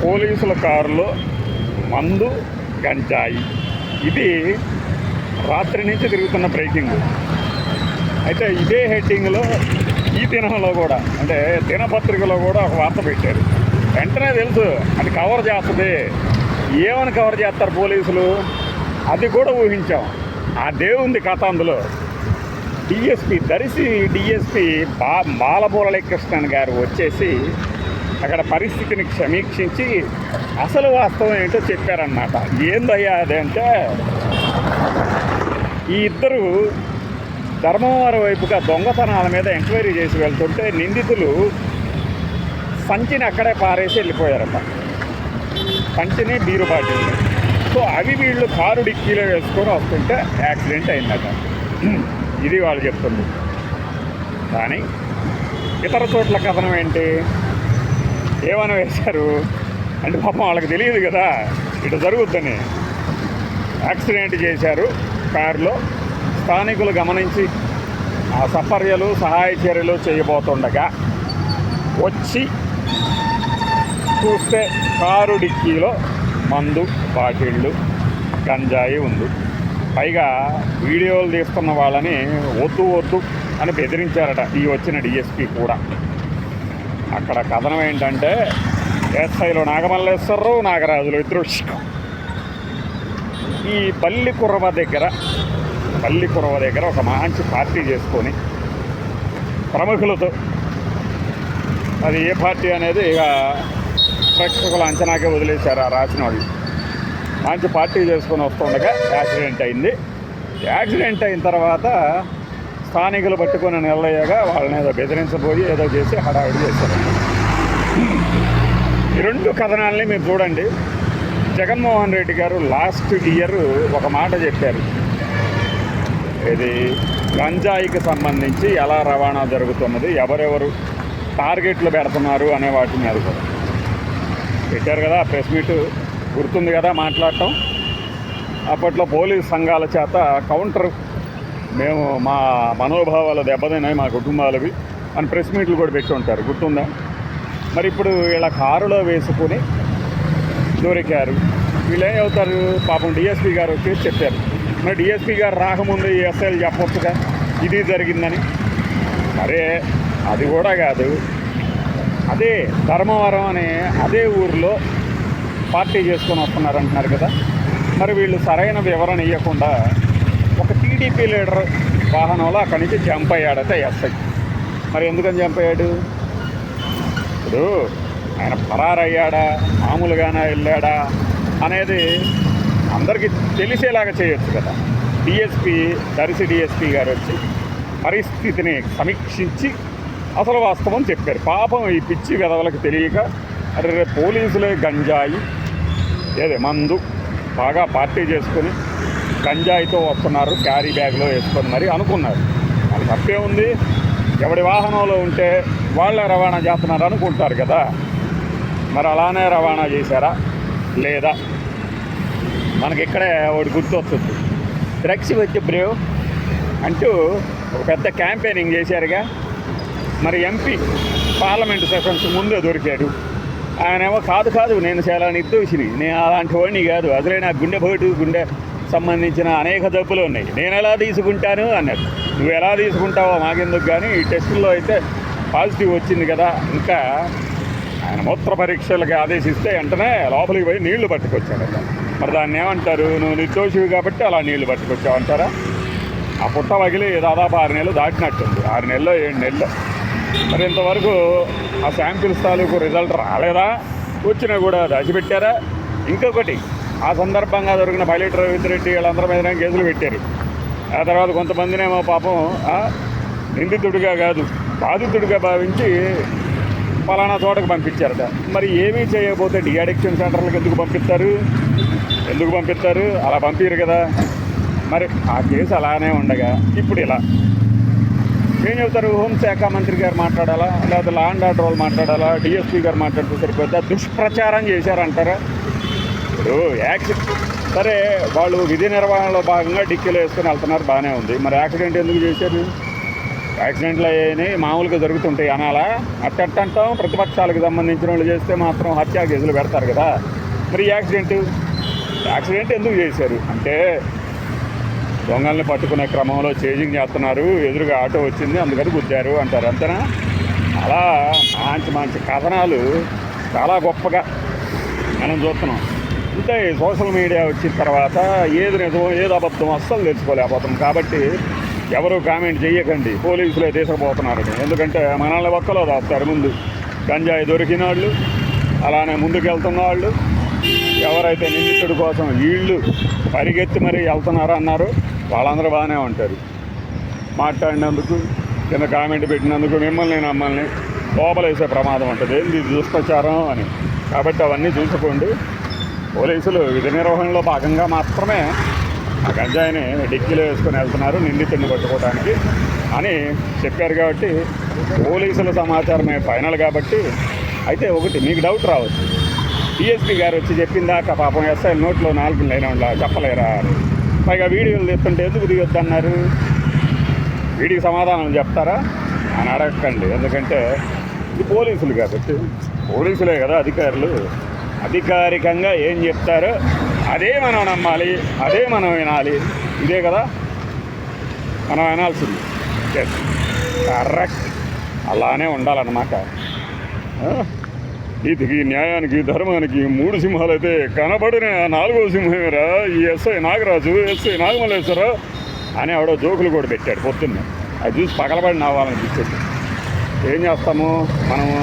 పోలీసుల కారులో మందు, గంజాయి. ఇది రాత్రి నుంచి తిరుగుతున్న బ్రేకింగ్. అయితే ఇదే హెడ్డింగ్లో ఈ దినంలో కూడా, అంటే దినపత్రికలో కూడా ఒక వార్త పెట్టారు. వెంటనే తెలుసు అది కవర్ చేస్తుంది. ఏమని కవర్ చేస్తారు పోలీసులు, అది కూడా ఊహించాం. అదే ఉంది కథ అందులో. డిఎస్పి దర్శి డిఎస్పి బాలమురళీకృష్ణన్ గారు వచ్చేసి అక్కడ పరిస్థితిని సమీక్షించి అసలు వాస్తవం ఏంటో చెప్పారన్నమాట. ఏందయ్యా అదంటే, ఈ ఇద్దరు ధర్మవరం వైపుగా దొంగతనాల మీద ఎంక్వైరీ చేసి వెళ్తుంటే నిందితులు సంచిని అక్కడే పారేసి వెళ్ళిపోయారట. సంచిని బీరు బాటిల్ని. సో అవి వీళ్ళు కారు డిక్కీలో వేసుకొని వస్తుంటే యాక్సిడెంట్ అయిందట. ఇది వాళ్ళు చెప్తుంది. కానీ ఇతర చోట్ల కథనం ఏంటి, ఏమని వేశారు అంటే పాపం వాళ్ళకి తెలియదు కదా ఇటు జరుగుద్దని. యాక్సిడెంట్ చేశారు కారులో. స్థానికులు గమనించి ఆ సపర్యలు సహాయ చర్యలు చేయబోతుండగా వచ్చి చూస్తే కారు డిక్కీలో మందు, బాటిళ్ళు, గంజాయి ఉంది. పైగా వీడియోలు తీస్తున్న వాళ్ళని వద్దు వద్దు అని బెదిరించారట ఈ వచ్చిన డిఎస్పీ కూడా. అక్కడ కథనం ఏంటంటే ఎస్ఐలో నాగమల్లేశ్వరరావు, నాగరాజులు ఇద్దరు ఈ పల్లికురవ దగ్గర ఒక మంచి పార్టీ చేసుకొని ప్రముఖులతో, అది ఏ పార్టీ అనేది ఇక ప్రేక్షకుల అంచనాకే వదిలేశారు ఆ రాసిన వాళ్ళు. మంచి పార్టీ చేసుకొని వస్తుండగా యాక్సిడెంట్ అయింది. యాక్సిడెంట్ అయిన తర్వాత స్థానికులు పట్టుకొని నిలయ్యగా వాళ్ళని ఏదో బెదిరించబోయి ఏదో చేసి హడావిడి చేశారు. ఈ రెండు కథనాలని మీరు చూడండి. జగన్మోహన్ రెడ్డి గారు లాస్ట్ ఇయర్ ఒక మాట చెప్పారు. ఇది గంజాయికి సంబంధించి ఎలా రవాణా జరుగుతున్నది, ఎవరెవరు టార్గెట్లు పెడుతున్నారు అనే వాటి మీద కూడా పెట్టారు కదా. ప్రెస్ మీట్ గుర్తుంది కదా మాట్లాడటం. అప్పట్లో పోలీస్ సంఘాల చేత కౌంటర్, మేము మా మనోభావాలు దెబ్బతిన్నాయి మా కుటుంబాలవి అని ప్రెస్ మీట్లు కూడా పెట్టి ఉంటారు, గుర్తుందా? మరి ఇప్పుడు వీళ్ళ కారులో వేసుకుని దొరికారు. వీళ్ళు ఏం అవుతారు, పాపం డిఎస్పీ గారు వచ్చి చెప్పారు. మరి డిఎస్పీ గారు రాకముందు ఈ ఎస్ఐలు చెప్పొచ్చుగా ఇది జరిగిందని. సరే, అది కూడా కాదు. అదే ధర్మవరం అనే అదే ఊరిలో పార్టీ చేసుకొని వస్తున్నారంటున్నారు కదా. మరి వీళ్ళు సరైన వివరణ ఇవ్వకుండా ఒక టీడీపీ లీడర్ వాహనంలో అక్కడి నుంచి జంప్ అయ్యాడట ఎస్ఐ. మరి ఎందుకని జంప్ అయ్యాడు? ఇప్పుడు ఆయన పరారయ్యాడా, మామూలుగానే వెళ్ళాడా అనేది అందరికీ తెలిసేలాగా చేయొచ్చు కదా. దర్శి డిఎస్పీ గారు వచ్చి పరిస్థితిని సమీక్షించి అసలు వాస్తవం చెప్పారు. పాపం ఈ పిచ్చి వెధవలకు తెలియక, అరే పోలీసులే గంజాయి మందు బాగా పార్టీ చేసుకొని గంజాయితో వస్తున్నారు క్యారీ బ్యాగ్లో వేసుకొని మరి అనుకున్నారు. అది తప్పే ఉంది. ఎవడి వాహనంలో ఉంటే వాళ్ళే రవాణా చేస్తున్నారు అనుకుంటారు కదా. మరి అలానే రవాణా చేశారా లేదా? మనకి ఇక్కడే ఒకటి గుర్తొస్తుంది. డ్రగ్స్ వచ్చి బ్రేవ్ అంటూ ఒక పెద్ద క్యాంపెయినింగ్ చేశారుగా. మరి ఎంపీ పార్లమెంటు సెషన్స్ ముందే దొరికాడు. ఆయనేమో కాదు నేను చాలా నిర్దోషిని, నేను అలాంటి వాడిని కాదు, అసలే నాకు గుండె సంబంధించిన అనేక జబ్బులు ఉన్నాయి, నేను ఎలా తీసుకుంటాను అన్నాడు. నువ్వు ఎలా తీసుకుంటావో మాకెందుకు, కానీ ఈ టెస్టుల్లో అయితే పాజిటివ్ వచ్చింది కదా. ఇంకా ఆయన మూత్ర పరీక్షలకి ఆదేశిస్తే వెంటనే లోపలికి పోయి నీళ్లు పట్టుకొచ్చాడట. మరి దాన్ని ఏమంటారు? నువ్వు నిర్దోషివి కాబట్టి అలా నీళ్లు పట్టుకొచ్చావంటారా? ఆ పుట్ట వగిలి దాదాపు 6 నెలలు దాటినట్టుంది, 6 నెలలో 7 నెలలు. మరి ఇంతవరకు ఆ శాంపిల్స్ తాలూకు రిజల్ట్ రాలేదా? వచ్చినా కూడా దాచిపెట్టారా? ఇంకొకటి, ఆ సందర్భంగా దొరికిన పైలట్ రవీంద్రెడ్డి వీళ్ళందరి మీద కేసులు పెట్టారు. ఆ తర్వాత కొంతమందినేమో పాపం నిందితుడిగా కాదు బాధితుడిగా భావించి పలానా చోటకు పంపించారట. మరి ఏమీ చేయకపోతే డిఅడిక్షన్ సెంటర్లకు ఎందుకు పంపిస్తారు? అలా పంపించరు కదా. మరి ఆ కేసు అలానే ఉండగా ఇప్పుడు ఇలా ఏం చెబుతారు? హోంశాఖ మంత్రి గారు మాట్లాడాలా, లేకపోతే లా అండ్ ఆర్డర్ వాళ్ళు మాట్లాడాలా, డిఎస్పీ గారు మాట్లాడుతూ సరిపోద్దా? దుష్ప్రచారం చేశారంటారా? ఇప్పుడు సరే, వాళ్ళు విధి నిర్వహణలో భాగంగా డిక్కీలో వేసుకొని వెళ్తున్నారు, బాగానే ఉంది. మరి యాక్సిడెంట్ ఎందుకు చేశారు? యాక్సిడెంట్లు అయ్యాయని మామూలుగా జరుగుతుంటాయి అనాలా అట్టంటాం. ప్రతిపక్షాలకు సంబంధించిన వాళ్ళు చేస్తే మాత్రం హత్యా కేసులు పెడతారు కదా. మరి యాక్సిడెంట్ ఎందుకు చేశారు అంటే దొంగల్ని పట్టుకునే క్రమంలో చేజింగ్ చేస్తున్నారు, ఎదురుగా ఆటో వచ్చింది అందుకని గుద్దారు అంటారు, అంతేనా? అలా మంచి కథనాలు చాలా గొప్పగా మనం చూస్తున్నాం. అంటే సోషల్ మీడియా వచ్చిన తర్వాత ఏది నిజమో ఏది అబద్ధం అస్సలు తెలుసుకోలేకపోతున్నాం. కాబట్టి ఎవరు కామెంట్ చేయకండి పోలీసులే తీసుకుపోతున్నారని. ఎందుకంటే మనల్ని ఒక్కలో దాస్తారు ముందు. గంజాయి దొరికిన వాళ్ళు, అలానే ముందుకు వెళ్తున్న వాళ్ళు, ఎవరైతే నిందితుడి కోసం వీళ్ళు పరిగెత్తి మరీ వెళ్తున్నారో అన్నారు వాళ్ళందరూ బాగానే ఉంటారు. మాట్లాడినందుకు, కింద కామెంట్ పెట్టినందుకు మిమ్మల్ని నమ్మల్ని లోపలేసే ప్రమాదం ఉంటుంది. ఏంది దుష్ప్రచారం అని. కాబట్టి అవన్నీ చూసుకోండి. పోలీసులు విధి నిర్వహణలో భాగంగా మాత్రమే ఆ గంజాయిని డిక్కీలో వేసుకొని వెళ్తున్నారు నిందితుడిని పట్టుకోవడానికి అని చెప్పారు. కాబట్టి పోలీసుల సమాచారమే ఫైనల్. కాబట్టి అయితే ఒకటి మీకు డౌట్ రావచ్చు, డిఎస్పీ గారు వచ్చి చెప్పిందాక పాపం ఎస్ఐ నోట్లో 4 లైన్ల చెప్పలేరా అని. పైగా వీడియోలు తెస్తుంటే ఎందుకు దిగొద్దన్నారు? వీడికి సమాధానం చెప్తారా అని అడగకండి. ఎందుకంటే ఇది పోలీసులు కాబట్టి, పోలీసులే కదా అధికారులు. అధికారికంగా ఏం చెప్తారో అదే మనం నమ్మాలి, అదే మనం వినాలి. ఇదే కదా మనం వినాల్సింది. కరెక్ట్, అలానే ఉండాలన్నమాట. నీతికి, న్యాయానికి, ధర్మానికి 3 సింహాలు అయితే కనబడిన 4వ సింహమేరా ఈ ఎస్ఐ నాగరాజు, ఎస్ఐ నాగమల్లేశ్వర అని ఆవిడ జోకులు కూడా పెట్టాడు పొద్దున్నే. అది చూసి పగలబడి నవ్వాలనిపించింది. ఏం చేస్తాము మనము?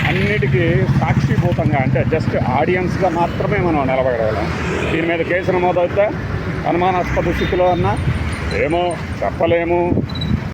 అన్నిటికీ సాక్షిభూతంగా అంటే జస్ట్ ఆడియన్స్గా మాత్రమే మనం నిలబడగలం. దీని మీద కేసు నమోదవుతా అనుమానాస్పద స్థితిలో అన్నా ఏమో చెప్పలేము.